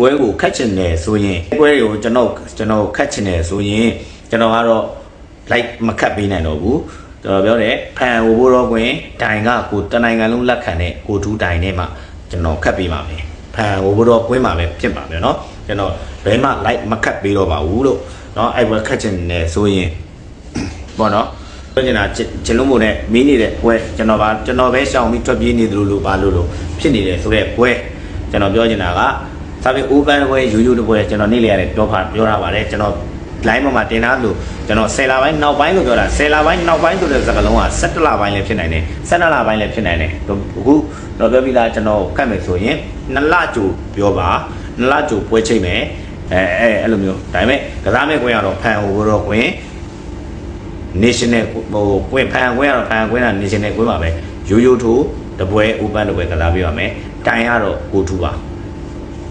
ပွဲကိုခတ်ချင်တယ်ဆိုရင်ပွဲကိုကျွန်တော်ခတ်ချင်တယ်ဆိုရင်ကျွန်တော်ကတော့ like မခတ်ပေးနိုင်တော့ဘူးကျွန်တော်ပြောတယ်ဖန်ဟိုဘိုးတော်ကွင်တိုင်ကကိုတနိုင်ငံလုံးလက်ခံတဲ့ကိုထူးတိုင်နဲ့မှကျွန်တော်ခတ်ပေးပါမယ်ဖန်ဟိုဘိုးတော်ကွင်မှာပဲဖြစ်ပါမယ်เนาะကျွန်တော်ဘယ်မှ like မခတ်ပေးတော့ပါဘူးလို့เนาะအဲ့ပွဲခတ်ချင်တယ်ဆိုရင်ပေါ့เนาะပြောချင်တာကျွန်လုံးမို့နဲ့မင်းနေတဲ့ပွဲကျွန်တော်ပဲရှောင်ပြီးထွက်ပြေးနေသလိုလိုပါလို့ဖြစ်နေတယ်ဆိုတဲ့ပွဲကျွန်တော်ပြောချင်တာကဒါပေမဲ့ open ပွဲယူတပွဲကျွန်တော်နေ့လေရတယ်ပြောရပါတယ်ကျွန်တော် line မှာတင်ထားလို့ကျွန်တော်10လပိုင်းနောက်ပိုင်းလို့ပြောတာ10လပိုင်းနောက်ပိုင်းဆိုတဲ့စကားလုံးက17လပိုင်းလည်းဖြစ်နိုင်တယ်17လပိုင်းလည်းဖြစ်နိုင်တယ်အခုတော့ပြောပြီးသားကျွန်တော်ကတ်မယ်ဆိုရင်2လကြိုပြောပါ2လကြိုပွဲချိတ်မယ်အဲ့လိုမျိုးဒါပေမဲ့ကစားမဲ့ကွင်းကတော့ဖန်ဟိုတော့ကွင်း national ဟိုကွင်းဖန်ကွင်းကတော့ဖန်ကွင်းက national ကွင်းပါပဲရိုးထိုးတပွဲ open တပွဲကစားပြပါမယ်တိုင်ကတော့ကိုထူပါ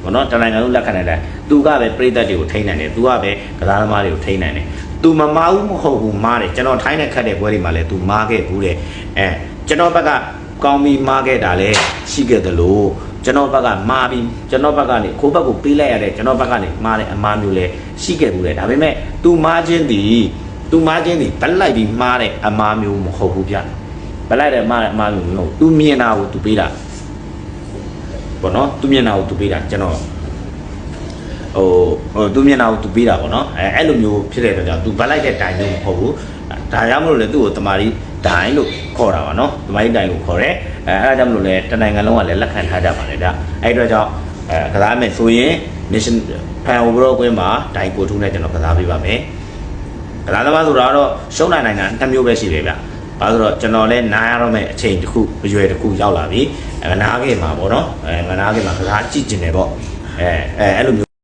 ဘောနော်တနိုင်ငံလုံးလက်ခံတဲ့သူကပဲပြည်သက်တွေကိုထိန်းနိုင်တယ်သူကပဲကစားသမားတွေကိုထိန်းနိုင်တယ်သူမမားဘူးမဟုတ်ဘူးမားတယ်ကျွန်တော်ထိုင်းနဲ့ခတ်တဲ့ပွဲတွေမှာလည်းသူမားခဲ့ဘူးတဲ့ကျွန်တော်ဘက်ကကောင်းပြီးမားခဲ့တာလည်းရှိခဲ့တယ်လို့ကျွန်တော်ဘက်ကမားပြီးကျွန်တော်ဘက်ကနေခိုးဘက်ကိုပေးလိုက်ရတဲ့ကျွန်တော်ဘက်ကနေမားတဲ့အမားမျိုးလည်းရှိခဲ့ဘူးတဲ့ဒါပေမဲ့သူမားခြင်းဒီဗက်လိုက်ပြီးမားတဲ့အမားမျိုးမဟုတ်ဘူးဗျဗက်လိုက်တဲ့မားတဲ့အမားမျိုးမဟုတ်သူမြင်တာကိုသူပေးတာဘောနော်သူမျက်နှာကိုသူပေးတာကျွန်တော်သူမျက်နှာကိုသူပေးတာပေါ့နော်အဲ့လိုမျိုးဖြစ်တဲ့အတွက်ကြောင့်သူဗတ်လိုက်တဲ့တိုင်မျိုးမဟုတ်ဘူးဒါကြောင့်မလို့လေသူ့ကိုတမာရီတိုင်လို့ခေါ်တာပါနော်တမာရီတိုင်လို့ခေါ်တယ်အဲ့ဒါကြောင့်မလို့လေတနိုင်ငံလုံးကလည်းလက်ခံထားကြပါတယ်ဒါအဲ့အတွက်ကြောင့်ကစားမယ်ဆိုရင် nation fan overall ကွင်းမှာတိုင်ကိုထူးနဲ့ကျွန်တော်ကစားပေးပါမယ်ကစားသမားဆိုတာတော့ရှုံးနိုင်တာ2မျိုးပဲရှိတယ်ဗျဘာလို့ဆိုတော့ကျွန်တော်လည်းနားရတော့မယ့်အချိန်တစ်ခုအရွယ်တစ်ခုရောက်လာပြီငနားခဲ့မှာပေါ့နော်ငနားခဲ့မှာကစားကြည့်ကျင်တယ်ပေါ့အဲ့လိုမျိုး